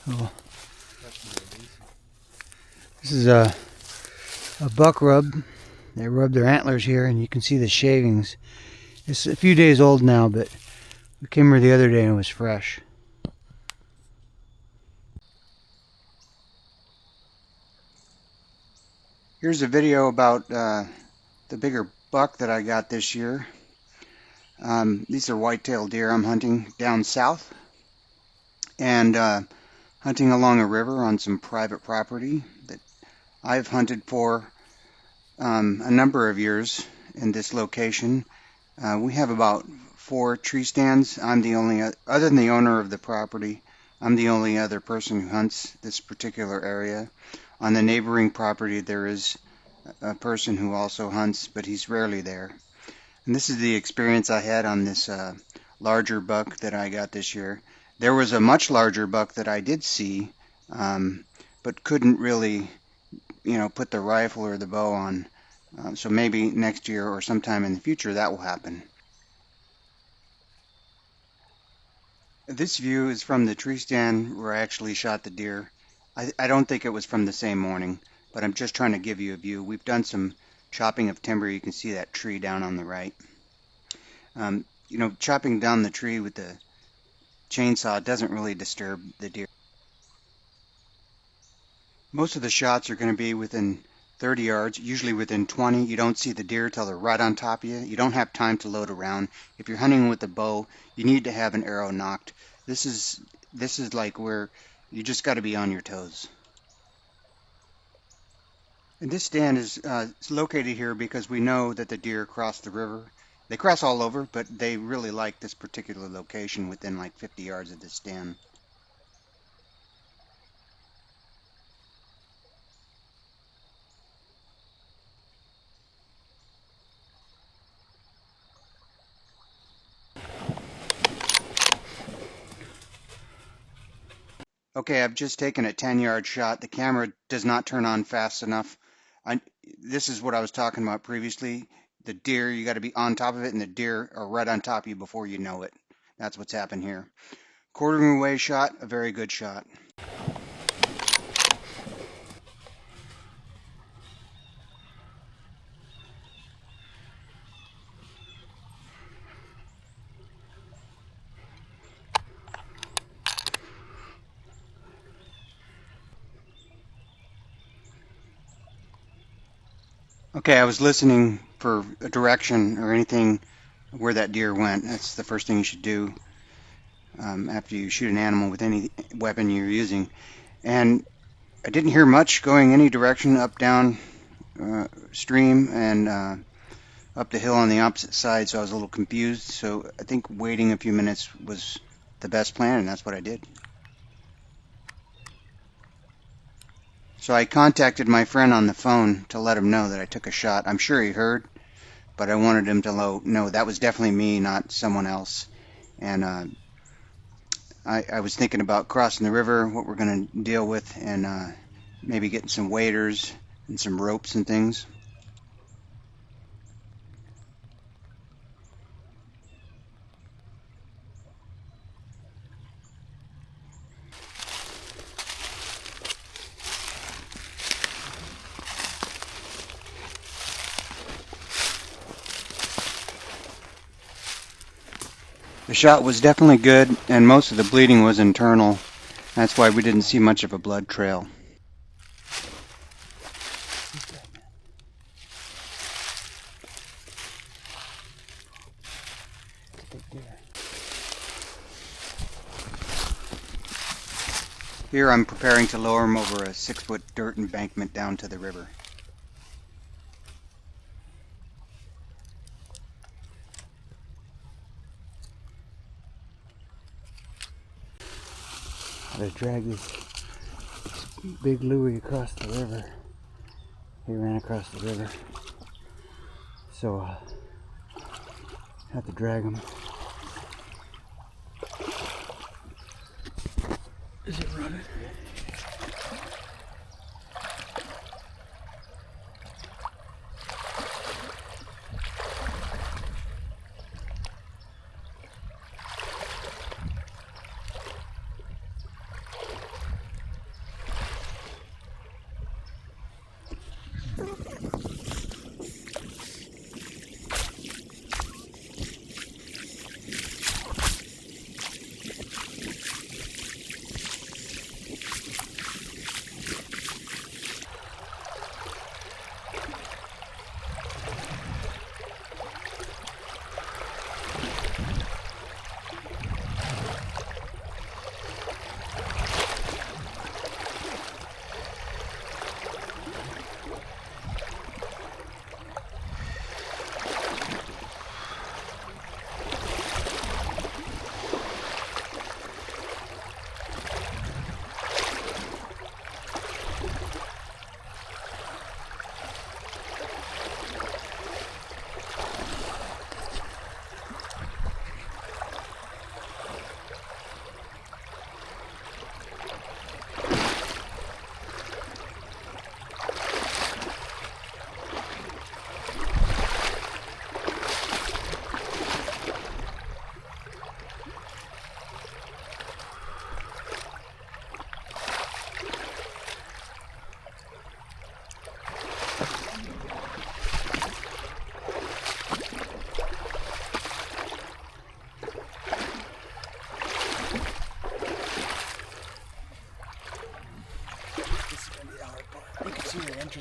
So this is a buck rub. They rub their antlers here, and you can see the shavings. It's a few days old now, but we came here the other day and it was fresh. Here's a video about the bigger buck that I got this year. These are whitetail deer I'm hunting down south, and hunting along a river on some private property that I've hunted for a number of years in this location. We have about 4 tree stands. I'm the only, other than the owner of the property, I'm the only other person who hunts this particular area. On the neighboring property there is a person who also hunts, but he's rarely there. And this is the experience I had on this larger buck that I got this year. There was a much larger buck that I did see, but couldn't really, put the rifle or the bow on. So maybe next year or sometime in the future that will happen. This view is from the tree stand where I actually shot the deer. I don't think it was from the same morning, but I'm just trying to give you a view. We've done some chopping of timber. You can see that tree down on the right. Chopping down the tree with the chainsaw doesn't really disturb the deer. Most of the shots are going to be within 30 yards, usually within 20. You don't see the deer till they're right on top of you. You don't have time to load around. If you're hunting with a bow, you need to have an arrow nocked. This is like where you just got to be on your toes. And this stand is located here because we know that the deer cross the river. They cross all over, but they really like this particular location within like 50 yards of the stand. Okay, I've just taken a 10-yard shot. The camera does not turn on fast enough. This is what I was talking about previously. The deer, you got to be on top of it, and the deer are right on top of you before you know it. That's what's happened here. Quartering away shot, a very good shot. Okay, I was listening for a direction or anything where that deer went. That's the first thing you should do after you shoot an animal with any weapon you're using. And I didn't hear much going any direction, up, down, stream, and up the hill on the opposite side, so I was a little confused. So I think waiting a few minutes was the best plan, and that's what I did. So I contacted my friend on the phone to let him know that I took a shot. I'm sure he heard, but I wanted him to know that was definitely me, not someone else. And I was thinking about crossing the river, what we're going to deal with, and maybe getting some waders and some ropes and things. The shot was definitely good, and most of the bleeding was internal. That's why we didn't see much of a blood trail. Here I'm preparing to lower him over a 6-foot dirt embankment down to the river. I drag this big Louie across the river. He ran across the river, so I have to drag him. Is it running?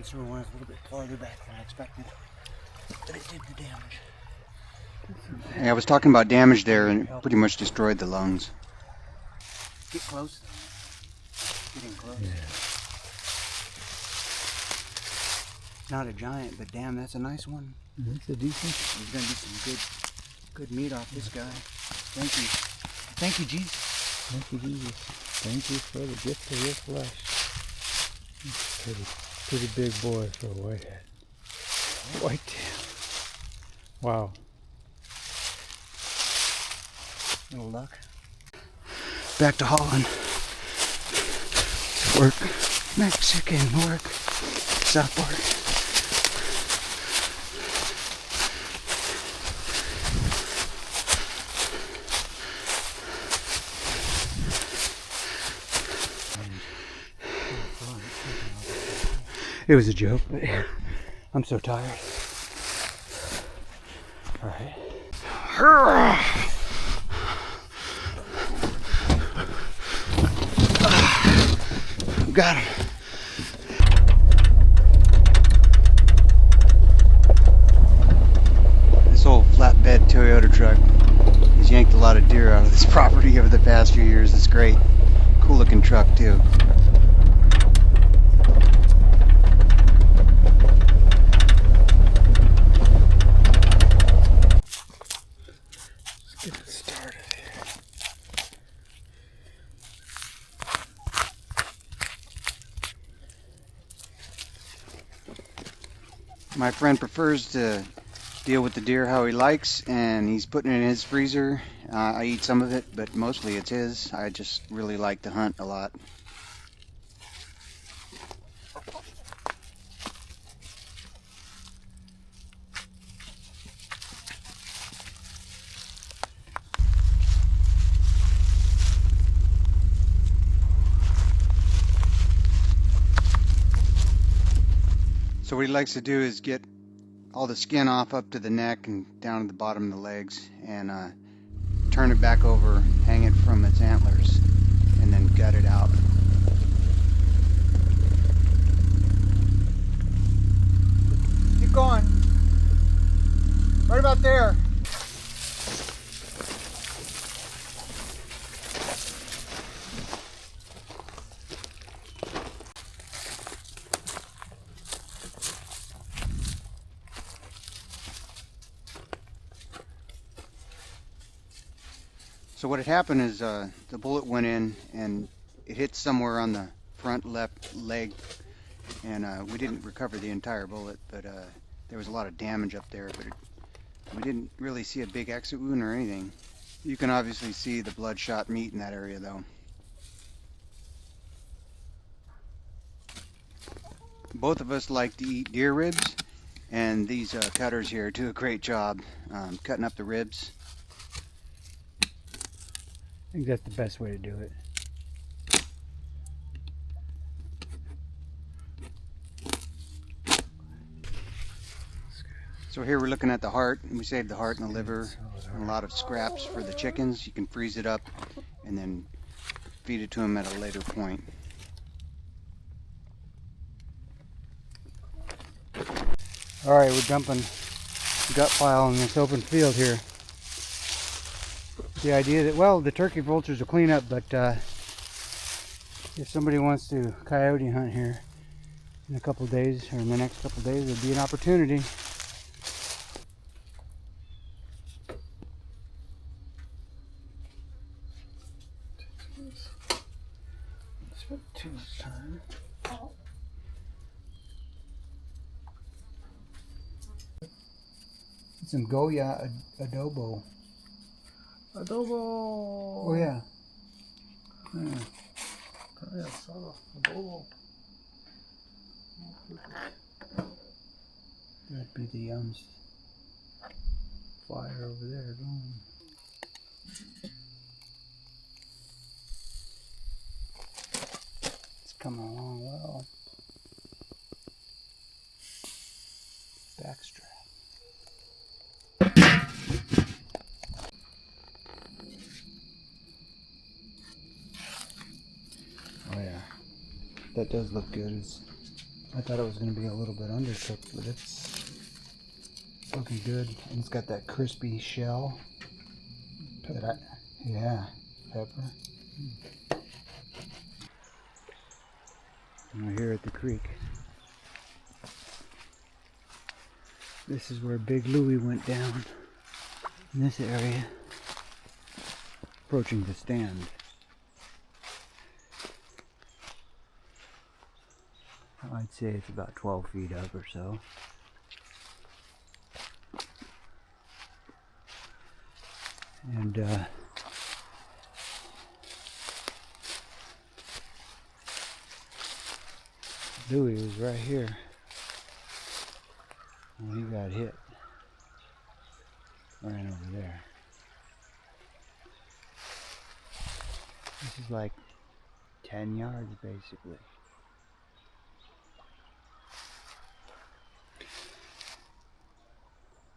concern was a little bit farther back than I expected, but it did the damage. Yeah, I was talking about damage there, and it pretty much destroyed the lungs. Get close. Getting close. Yeah. Not a giant, but damn, that's a nice one. That's a decent. There's gonna be some good meat off this guy. Thank you. Thank you, Jesus. Thank you, Jesus. Thank you for the gift of your flesh. Pretty big boy for a whitehead. Whitetail. Wow. Little luck. Back to Holland. Work. Mexican work. South Park. It was a joke, but I'm so tired. All right. Got him. This old flatbed Toyota truck has yanked a lot of deer out of this property over the past few years. It's great. Cool looking truck too. Let's get it started here. My friend prefers to deal with the deer how he likes, and he's putting it in his freezer. I eat some of it, but mostly it's his. I just really like to hunt a lot. So what he likes to do is get all the skin off up to the neck and down to the bottom of the legs, and turn it back over, hang it from its antlers, and then gut it out. Keep going. Right about there. So what had happened is the bullet went in and it hit somewhere on the front left leg, and we didn't recover the entire bullet, but there was a lot of damage up there, but we didn't really see a big exit wound or anything. You can obviously see the bloodshot meat in that area though. Both of us like to eat deer ribs, and these cutters here do a great job cutting up the ribs. I think that's the best way to do it. So here we're looking at the heart, and we saved the heart and the liver and a lot of scraps for the chickens. You can freeze it up and then feed it to them at a later point. All right, we're dumping gut file in this open field here. The idea that, well, the turkey vultures will clean up, but if somebody wants to coyote hunt here in a couple of days, or in the next couple of days, there'd be an opportunity. Spent too much time. Some Goya adobo. Adobo! Oh yeah. Yeah, solo. Adobo. That'd be the fire over there going. It's coming along well. Backstrap. Oh yeah, that does look good. It's I thought it was going to be a little bit undercooked, but it's looking good. And it's got that crispy shell. Pepper. Yeah, pepper. And we're here at the creek. This is where Big Louie went down. In this area. Approaching the stand. I'd say it's about 12 feet up or so. And Louie was right here when he got hit. Ran over there. This is like 10 yards basically.